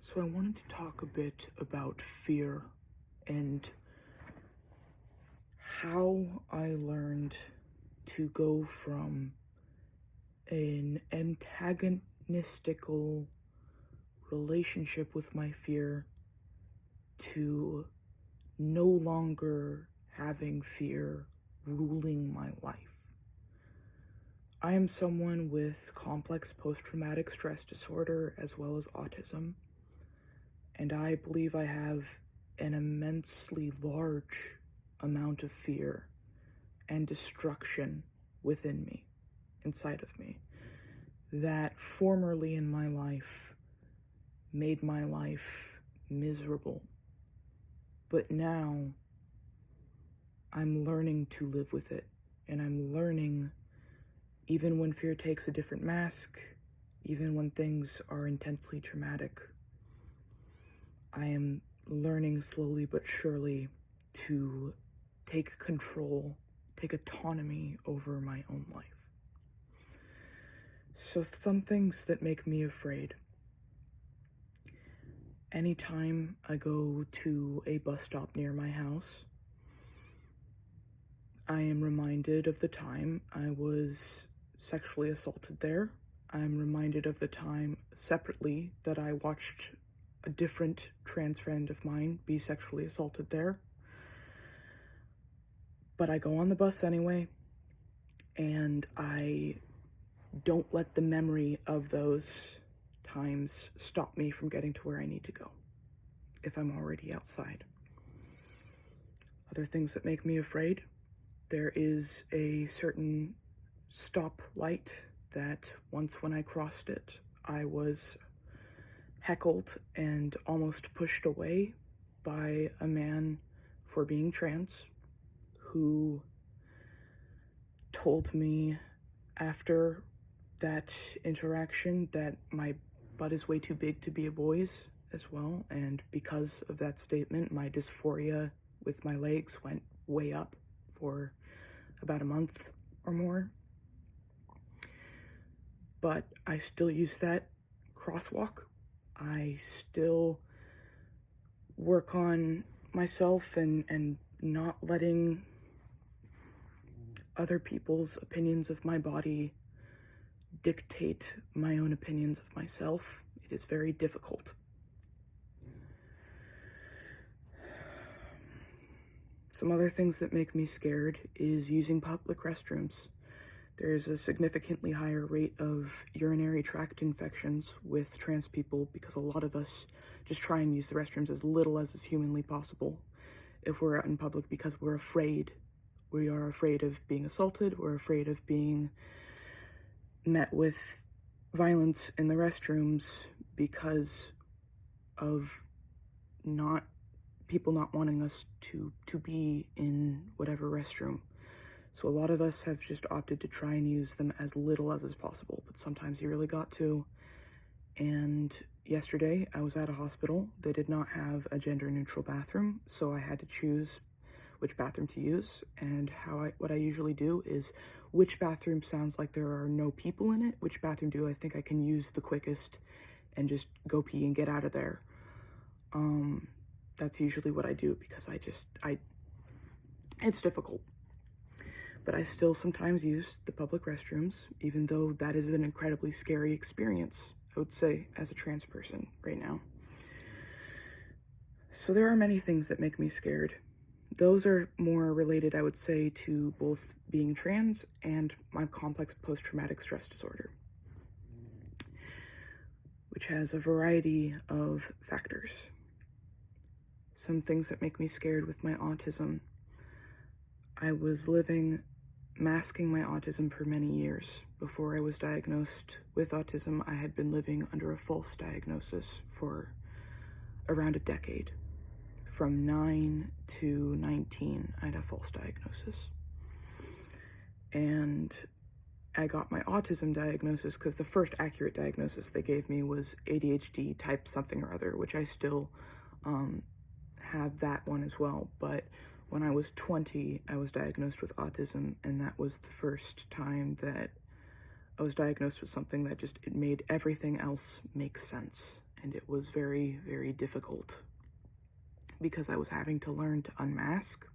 So I wanted to talk a bit about fear and how I learned to go from an antagonistical relationship with my fear to no longer having fear ruling my life. I am someone with complex post-traumatic stress disorder as well as autism, and I believe I have an immensely large amount of fear and destruction within me, inside of me, that formerly in my life made my life miserable. But now I'm learning to live with it, and I'm learning, even when fear takes a different mask, even when things are intensely traumatic, I am learning slowly but surely to take control, take autonomy over my own life. So some things that make me afraid. Anytime I go to a bus stop near my house, I am reminded of the time I was sexually assaulted there. I'm reminded of the time separately that I watched a different trans friend of mine be sexually assaulted there. But I go on the bus anyway, and I don't let the memory of those times stop me from getting to where I need to go if I'm already outside. Other things that make me afraid: there is a certain stop light that once when I crossed it, I was heckled and almost pushed away by a man for being trans, who told me after that interaction that my butt is way too big to be a boy's as well, and because of that statement, my dysphoria with my legs went way up for about a month or more. But I still use that crosswalk. I still work on myself and not letting other people's opinions of my body dictate my own opinions of myself. It is very difficult. Some other things that make me scared is using public restrooms. There's a significantly higher rate of urinary tract infections with trans people because a lot of us just try and use the restrooms as little as is humanly possible if we're out in public, because we're afraid. We are afraid of being assaulted. We're afraid of being met with violence in the restrooms because of people not wanting us to be in whatever restroom. So a lot of us have just opted to try and use them as little as is possible, but sometimes you really got to. And yesterday I was at a hospital. They did not have a gender neutral bathroom, so I had to choose which bathroom to use. And what I usually do is, which bathroom sounds like there are no people in it, which bathroom do I think I can use the quickest and just go pee and get out of there. That's usually what I do, because it's difficult. But I still sometimes use the public restrooms, even though that is an incredibly scary experience, I would say, as a trans person right now. So there are many things that make me scared. Those are more related, I would say, to both being trans and my complex post-traumatic stress disorder, which has a variety of factors. Some things that make me scared with my autism: I was masking my autism for many years. Before I was diagnosed with autism, I had been living under a false diagnosis for around a decade. From 9 to 19, I had a false diagnosis. And I got my autism diagnosis because the first accurate diagnosis they gave me was ADHD type something or other, which I still have that one as well. But when I was 20, I was diagnosed with autism, and that was the first time that I was diagnosed with something that it made everything else make sense. and it was very, very difficult because I was having to learn to unmask.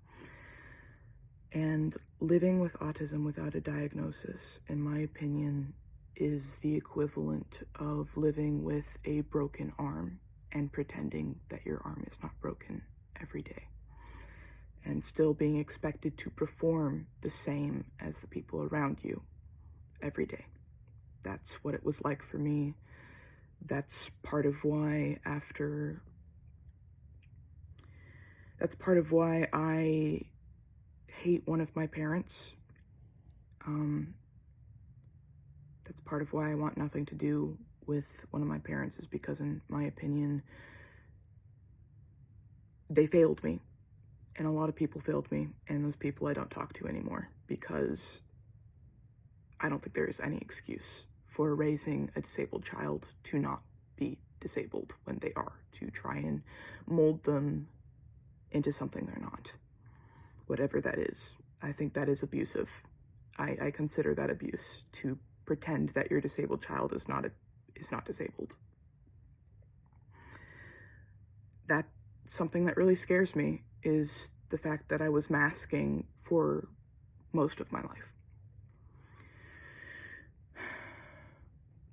And living with autism without a diagnosis, in my opinion, is the equivalent of living with a broken arm and pretending that your arm is not broken every day, and still being expected to perform the same as the people around you every day. That's what it was like for me. That's part of why I hate one of my parents. That's part of why I want nothing to do with one of my parents, is because, in my opinion, they failed me. And a lot of people failed me, and those people I don't talk to anymore, because I don't think there is any excuse for raising a disabled child to not be disabled when they are, to try and mold them into something they're not, whatever that is. I think that is abusive. I consider that abuse, to pretend that your disabled child is not disabled. That's something that really scares me, is the fact that I was masking for most of my life.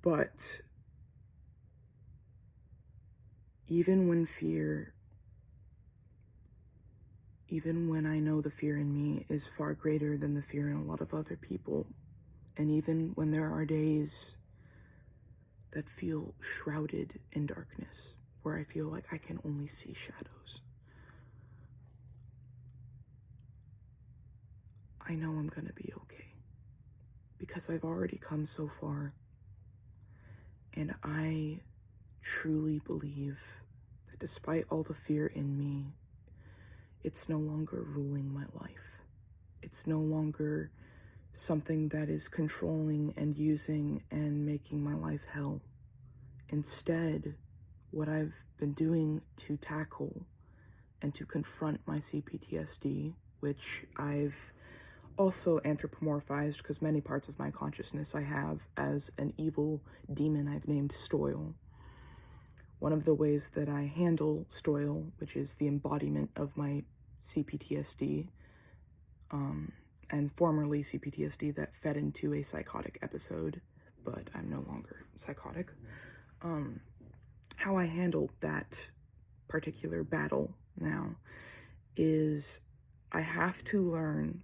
But even when I know the fear in me is far greater than the fear in a lot of other people, and even when there are days that feel shrouded in darkness, where I feel like I can only see shadows, I know I'm gonna be okay, because I've already come so far, and I truly believe that despite all the fear in me, it's no longer ruling my life. It's no longer something that is controlling and using and making my life hell. Instead, what I've been doing to tackle and to confront my CPTSD, which I've also anthropomorphized, because many parts of my consciousness I have as an evil demon I've named Stoyle. One of the ways that I handle Stoyle, which is the embodiment of my CPTSD, and formerly CPTSD that fed into a psychotic episode, but I'm no longer psychotic. How I handle that particular battle now is I have to learn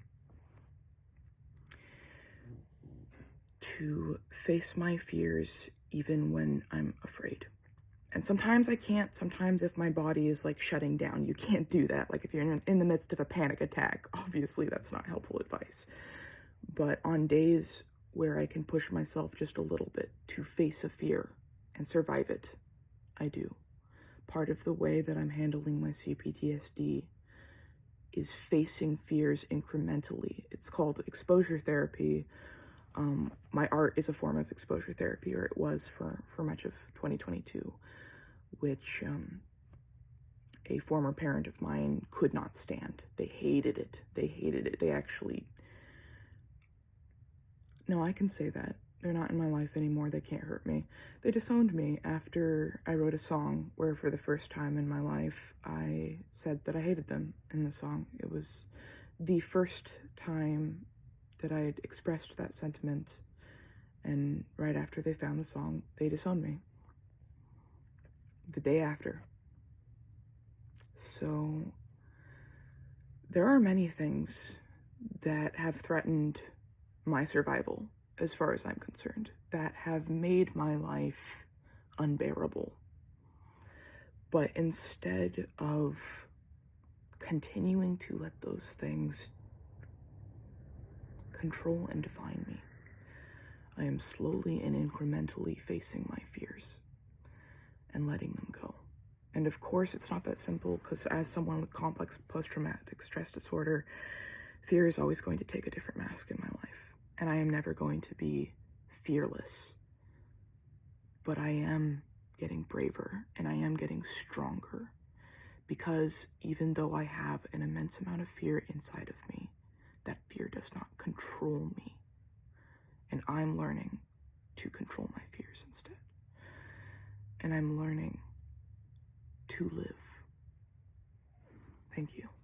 to face my fears even when I'm afraid. And sometimes I can't. Sometimes if my body is like shutting down, you can't do that. Like if you're in the midst of a panic attack, obviously that's not helpful advice. But on days where I can push myself just a little bit to face a fear and survive it, I do. Part of the way that I'm handling my CPTSD is facing fears incrementally. It's called exposure therapy. My art is a form of exposure therapy, or it was for much of 2022, which a former parent of mine could not stand. They hated it. They actually... No, I can say that. They're not in my life anymore. They can't hurt me. They disowned me after I wrote a song where, for the first time in my life, I said that I hated them in the song. It was the first time that I had expressed that sentiment, and right after they found the song, they disowned me. The day after. So, there are many things that have threatened my survival, as far as I'm concerned, that have made my life unbearable. But instead of continuing to let those things control and define me, I am slowly and incrementally facing my fears and letting them go. And of course, it's not that simple, because as someone with complex post-traumatic stress disorder, fear is always going to take a different mask in my life. And I am never going to be fearless. But I am getting braver, and I am getting stronger. Because even though I have an immense amount of fear inside of me, that fear does not control me. And I'm learning to control my fears instead. And I'm learning to live. Thank you.